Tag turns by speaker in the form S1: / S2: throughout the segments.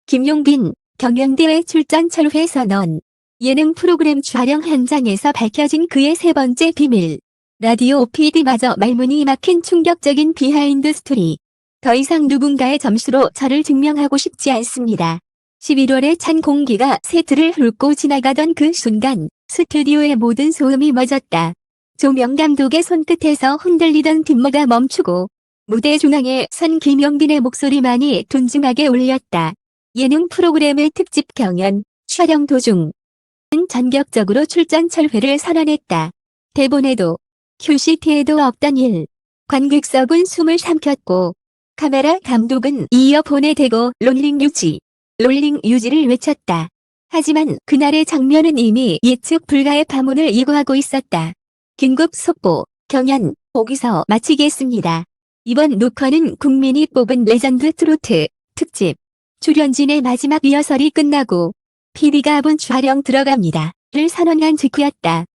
S1: 김용빈, 경연대회 출전 철회 선언. 예능 프로그램 촬영 현장에서 밝혀진 그의 세 번째 비밀. 라디오 OPD마저 말문이 막힌 충격적인 비하인드 스토리. 더 이상 누군가의 점수로 저를 증명하고 싶지 않습니다. 11월에 찬 공기가 세트를 훑고 지나가던 그 순간 스튜디오의 모든 소음이 멎었다. 조명 감독의 손끝에서 흔들리던 뒷모가 멈추고 무대 중앙에 선 김용빈의 목소리만이 둔중하게 울렸다. 예능 프로그램의 특집 경연, 촬영 도중 전격적으로 출전 철회를 선언했다. 대본에도 큐시트에도 없던 일. 관객석은 숨을 삼켰고 카메라 감독은 이어폰에 대고 롤링 유지를 외쳤다. 하지만 그날의 장면은 이미 예측 불가의 파문을 예고하고 있었다. 긴급 속보, 경연, 거기서 마치겠습니다. 이번 녹화는 국민이 뽑은 레전드 트로트 특집. 출연진의 마지막 리허설이 끝나고 PD가 본 촬영 들어갑니다. 를 선언한 직후였다.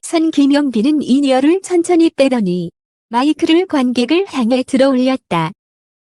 S1: 선 김용빈은 인이어를 천천히 빼더니 마이크를 관객을 향해 들어 올렸다.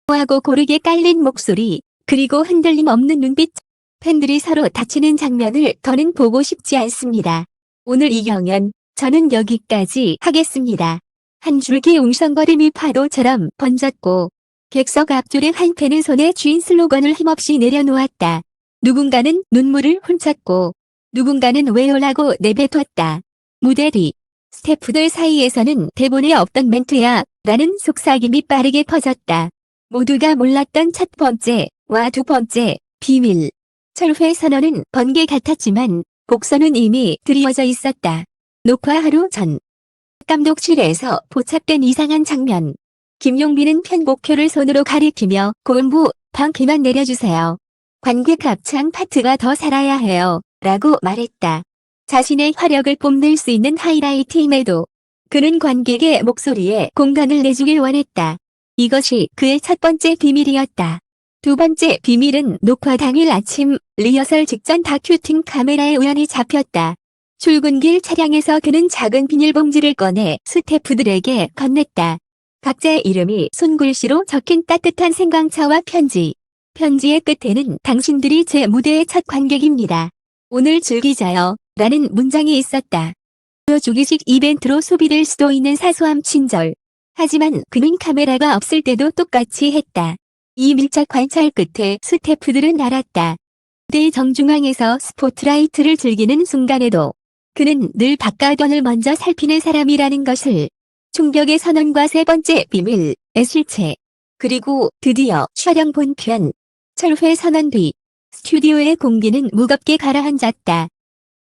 S1: 하고 고르게 깔린 목소리, 그리고 흔들림 없는 눈빛. 팬들이 서로 다치는 장면을 더는 보고 싶지 않습니다. 오늘 이 경연, 저는 여기까지 하겠습니다. 한 줄기 웅성거림이 파도처럼 번졌고 객석 앞줄의 한 팬은 손에 쥔 슬로건을 힘없이 내려놓았다. 누군가는 눈물을 훔쳤고 누군가는 왜요라고 내뱉었다. 무대 뒤 스태프들 사이에서는 대본에 없던 멘트야 라는 속삭임이 빠르게 퍼졌다. 모두가 몰랐던 첫 번째와 두 번째 비밀. 철회 선언은 번개 같았지만 곡선은 이미 드리워져 있었다. 녹화 하루 전 감독실에서 포착된 이상한 장면. 김용빈은 편곡표를 손으로 가리키며 고음부 방키만 내려주세요. 관객 합창 파트가 더 살아야 해요. 라고 말했다. 자신의 화력을 뽐낼 수 있는 하이라이트임에도 그는 관객의 목소리에 공간을 내주길 원했다. 이것이 그의 첫 번째 비밀이었다. 두 번째 비밀은 녹화 당일 아침 리허설 직전 다큐팅 카메라에 우연히 잡혔다. 출근길 차량에서 그는 작은 비닐봉지를 꺼내 스태프들에게 건넸다. 각자의 이름이 손글씨로 적힌 따뜻한 생광차와 편지. 편지의 끝에는 당신들이 제 무대의 첫 관객입니다. 오늘 즐기자요. 라는 문장이 있었다. 보여주기식 이벤트로 소비될 수도 있는 사소한 친절. 하지만 그는 카메라가 없을 때도 똑같이 했다. 이 밀착 관찰 끝에 스태프들은 알았다. 무대의 정중앙에서 스포트라이트를 즐기는 순간에도 그는 늘 바깥원을 먼저 살피는 사람이라는 것을. 충격의 선언과 세 번째 비밀의 실체. 그리고 드디어 촬영 본편. 철회 선언 뒤 스튜디오의 공기는 무겁게 가라앉았다.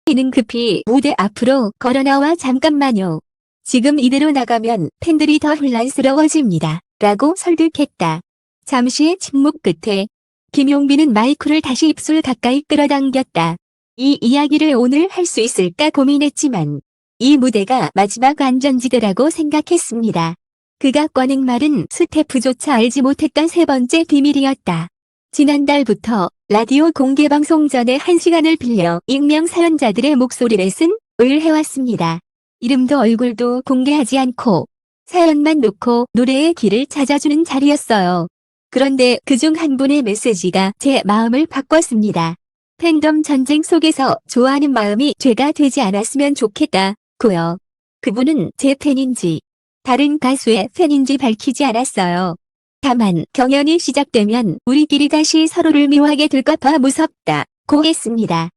S1: 이는 급히 무대 앞으로 걸어나와 잠깐만요. 지금 이대로 나가면 팬들이 더 혼란스러워집니다. 라고 설득했다. 잠시의 침묵 끝에 김용빈은 마이크를 다시 입술 가까이 끌어당겼다. 이 이야기를 오늘 할 수 있을까 고민했지만 이 무대가 마지막 안전지대라고 생각했습니다. 그가 꺼낸 말은 스태프조차 알지 못했던 세 번째 비밀이었다. 지난달부터 라디오 공개방송 전에 1시간을 빌려 익명 사연자들의 목소리를 쓴을 해왔습니다. 이름도 얼굴도 공개하지 않고 사연만 놓고 노래의 길을 찾아주는 자리였어요. 그런데 그중 한 분의 메시지가 제 마음을 바꿨습니다. 팬덤 전쟁 속에서 좋아하는 마음이 죄가 되지 않았으면 좋겠다고요. 그분은 제 팬인지 다른 가수의 팬인지 밝히지 않았어요. 다만 경연이 시작되면 우리끼리 다시 서로를 미워하게 될까봐 무섭다고 했습니다.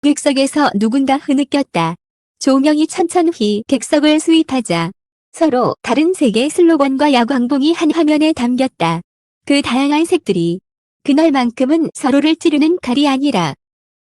S1: 객석에서 누군가 흐느꼈다. 조명이 천천히 객석을 스윕하자 서로 다른 색의 슬로건과 야광봉이 한 화면에 담겼다. 그 다양한 색들이 그날만큼은 서로를 찌르는 칼이 아니라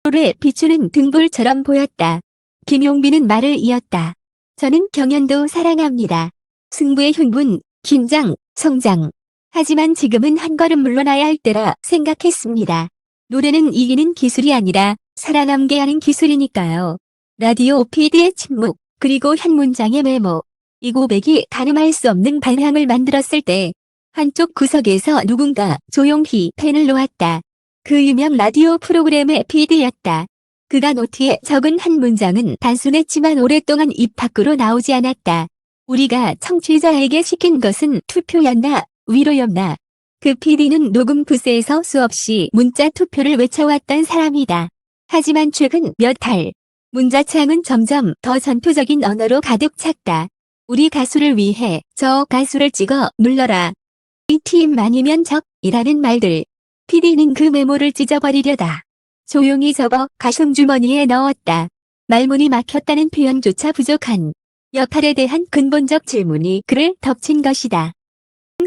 S1: 서로를 비추는 등불처럼 보였다. 김용빈은 말을 이었다. 저는 경연도 사랑합니다. 승부의 흥분, 긴장, 성장. 하지만 지금은 한 걸음 물러나야 할 때라 생각했습니다. 노래는 이기는 기술이 아니라 살아남게 하는 기술이니까요. 라디오 PD의 침묵, 그리고 한 문장의 메모. 이 고백이 가늠할 수 없는 반향을 만들었을 때 한쪽 구석에서 누군가 조용히 펜을 놓았다. 그 유명 라디오 프로그램의 PD였다. 그가 노트에 적은 한 문장은 단순했지만 오랫동안 입 밖으로 나오지 않았다. 우리가 청취자에게 시킨 것은 투표였나? 위로였나? 그 PD는 녹음 부스에서 수없이 문자 투표를 외쳐왔던 사람이다. 하지만 최근 몇 달, 문자창은 점점 더 전투적인 언어로 가득 찼다. 우리 가수를 위해 저 가수를 찍어 눌러라. 이 팀 아니면 적이라는 말들. PD는 그 메모를 찢어버리려다 조용히 접어 가슴주머니에 넣었다. 말문이 막혔다는 표현조차 부족한 역할에 대한 근본적 질문이 그를 덮친 것이다.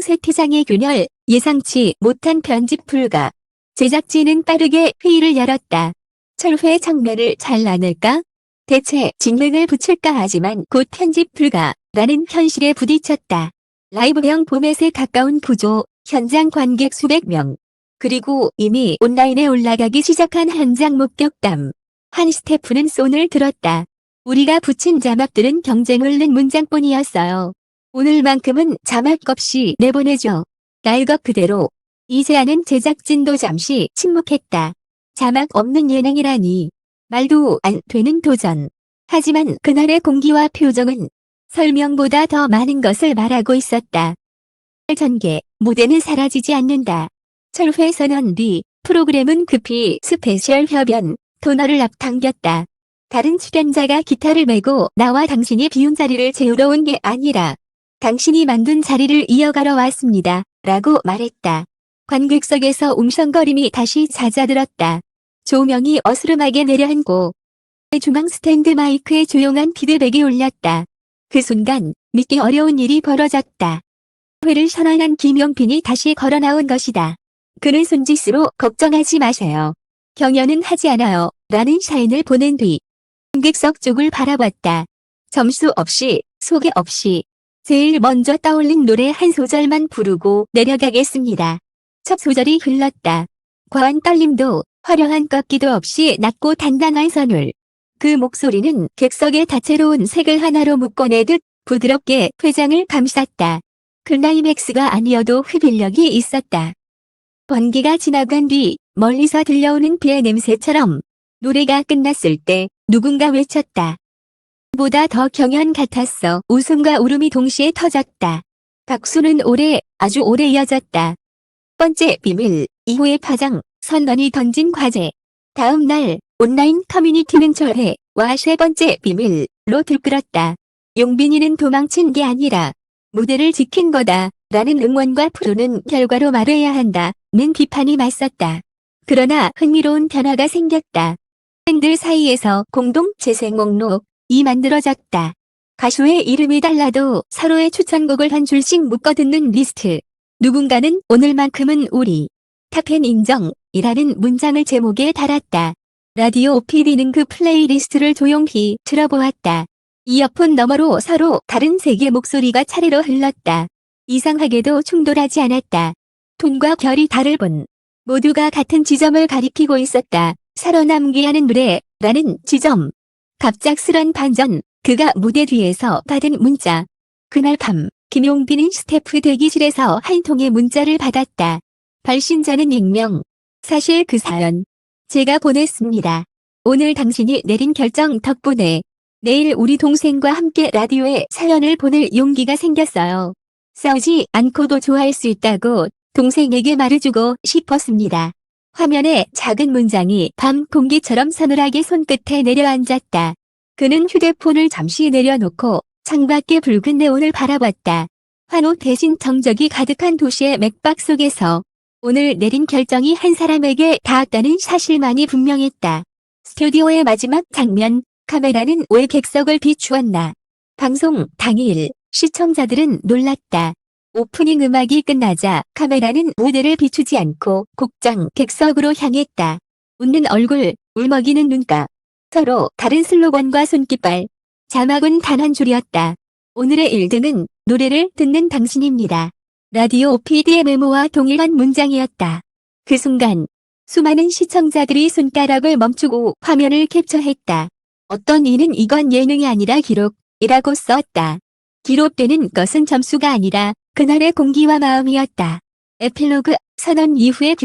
S1: 세트장의 균열, 예상치 못한 편집 불가. 제작진은 빠르게 회의를 열었다. 철회 장면을 잘 나눌까? 대체 진행을 붙일까 하지만 곧 편집 불가라는 현실에 부딪혔다. 라이브형 포맷에 가까운 구조, 현장 관객 수백 명. 그리고 이미 온라인에 올라가기 시작한 현장 목격담. 한 스태프는 손을 들었다. 우리가 붙인 자막들은 경쟁을 낸 문장뿐이었어요. 오늘만큼은 자막 없이 내보내죠. 날 것 그대로. 이 제안은 제작진도 잠시 침묵했다. 자막 없는 예능이라니. 말도 안 되는 도전. 하지만 그날의 공기와 표정은 설명보다 더 많은 것을 말하고 있었다. 전개, 무대는 사라지지 않는다. 철회 선언 뒤 프로그램은 급히 스페셜 협연, 토너를 앞당겼다. 다른 출연자가 기타를 메고 나와 당신이 비운 자리를 채우러 온 게 아니라 당신이 만든 자리를 이어가러 왔습니다. 라고 말했다. 관객석에서 웅성거림이 다시 잦아들었다. 조명이 어스름하게 내려앉고 중앙 스탠드 마이크에 조용한 피드백이 울렸다. 그 순간 믿기 어려운 일이 벌어졌다. 회를 선언한 김용빈이 다시 걸어 나온 것이다. 그는 손짓으로 걱정하지 마세요. 경연은 하지 않아요. 라는 사인을 보낸 뒤 관객석 쪽을 바라봤다. 점수 없이, 소개 없이 제일 먼저 떠올린 노래 한 소절만 부르고 내려가겠습니다. 첫 소절이 흘렀다. 과한 떨림도 화려한 꺾기도 없이 낮고 단단한 선율. 그 목소리는 객석의 다채로운 색을 하나로 묶어내듯 부드럽게 회장을 감쌌다. 클라이맥스가 아니어도 흡입력이 있었다. 번개가 지나간 뒤 멀리서 들려오는 비의 냄새처럼 노래가 끝났을 때 누군가 외쳤다. 보다 더 경연 같았어. 웃음과 울음이 동시에 터졌다. 박수는 아주 오래 이어졌다. 번째 비밀, 이후의 파장, 선언이 던진 과제. 다음 날 온라인 커뮤니티는 철회와 세 번째 비밀로 들끓었다. 용빈이는 도망친 게 아니라 무대를 지킨 거다 라는 응원과 프로는 결과로 말해야 한다는 비판이 맞섰다. 그러나 흥미로운 변화가 생겼다. 팬들 사이에서 공동 재생 목록이 만들어졌다. 가수의 이름이 달라도 서로의 추천곡을 한 줄씩 묶어듣는 리스트. 누군가는 오늘만큼은 우리 탑팬 인정이라는 문장을 제목에 달았다. 라디오 PD는 그 플레이리스트를 조용히 들어보았다. 이어폰 너머로 서로 다른 세계 목소리가 차례로 흘렀다. 이상하게도 충돌하지 않았다. 톤과 결이 다를 뿐 모두가 같은 지점을 가리키고 있었다. 살아남게 하는 노래라는 지점. 갑작스런 반전, 그가 무대 뒤에서 받은 문자. 그날 밤 김용빈은 스태프 대기실에서 한 통의 문자를 받았다. 발신자는 익명. 사실 그 사연 제가 보냈습니다. 오늘 당신이 내린 결정 덕분에 내일 우리 동생과 함께 라디오에 사연을 보낼 용기가 생겼어요. 싸우지 않고도 좋아할 수 있다고 동생에게 말해주고 싶었습니다. 화면에 작은 문장이 밤 공기처럼 서늘하게 손끝에 내려앉았다. 그는 휴대폰을 잠시 내려놓고 창밖의 붉은 네온을 바라봤다. 환호 대신 정적이 가득한 도시의 맥박 속에서 오늘 내린 결정이 한 사람에게 닿았다는 사실만이 분명했다. 스튜디오의 마지막 장면, 카메라는 왜 객석을 비추었나. 방송 당일, 시청자들은 놀랐다. 오프닝 음악이 끝나자 카메라는 무대를 비추지 않고 곡장 객석으로 향했다. 웃는 얼굴, 울먹이는 눈가. 서로 다른 슬로건과 손깃발. 자막은 단 한 줄이었다. 오늘의 1등은 노래를 듣는 당신입니다. 라디오 PD의 메모와 동일한 문장이었다. 그 순간 수많은 시청자들이 손가락을 멈추고 화면을 캡처했다. 어떤 이는 이건 예능이 아니라 기록이라고 썼다. 기록되는 것은 점수가 아니라 그날의 공기와 마음이었다. 에필로그, 선언 이후의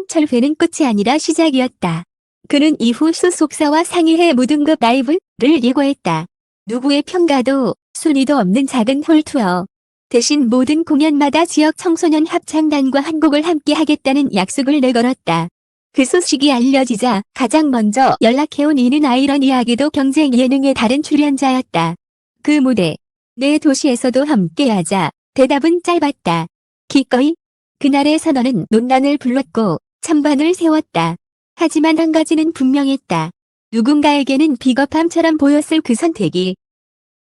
S1: 철회는 끝이 아니라 시작이었다. 그는 이후 소속사와 상의해 무등급 라이브를 예고했다. 누구의 평가도 순위도 없는 작은 홀투어. 대신 모든 공연마다 지역 청소년 합창단과 한 곡을 함께 하겠다는 약속을 내걸었다. 그 소식이 알려지자 가장 먼저 연락해온 이는 아이러니하게도 경쟁 예능의 다른 출연자였다. 그 무대, 내 도시에서도 함께하자. 대답은 짧았다. 기꺼이? 그날의 선언은 논란을 불렀고 찬반을 세웠다. 하지만 한 가지는 분명했다. 누군가에게는 비겁함처럼 보였을 그 선택이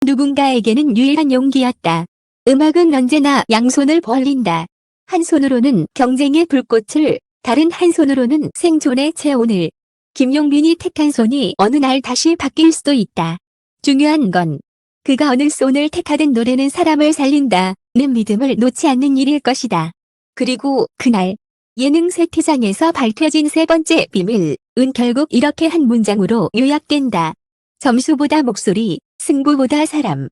S1: 누군가에게는 유일한 용기였다. 음악은 언제나 양손을 벌린다. 한 손으로는 경쟁의 불꽃을, 다른 한 손으로는 생존의 체온을. 김용빈이 택한 손이 어느 날 다시 바뀔 수도 있다. 중요한 건 그가 어느 손을 택하든 노래는 사람을 살린다는 믿음을 놓지 않는 일일 것이다. 그리고 그날 예능 세트장에서 밝혀진 세 번째 비밀은 결국 이렇게 한 문장으로 요약된다. 점수보다 목소리, 승부보다 사람.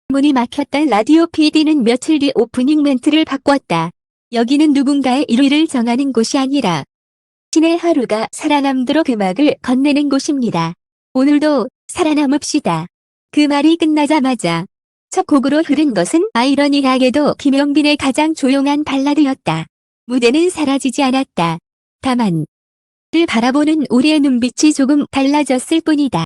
S1: 문이 막혔던 라디오 PD는 며칠 뒤 오프닝 멘트를 바꿨다. 여기는 누군가의 1위를 정하는 곳이 아니라 신의 하루가 살아남도록 음악을 건네는 곳입니다. 오늘도 살아남읍시다. 그 말이 끝나자마자 첫 곡으로 흐른 것은 아이러니하게도 김용빈의 가장 조용한 발라드였다. 무대는 사라지지 않았다. 다만 를 바라보는 우리의 눈빛이 조금 달라졌을 뿐이다.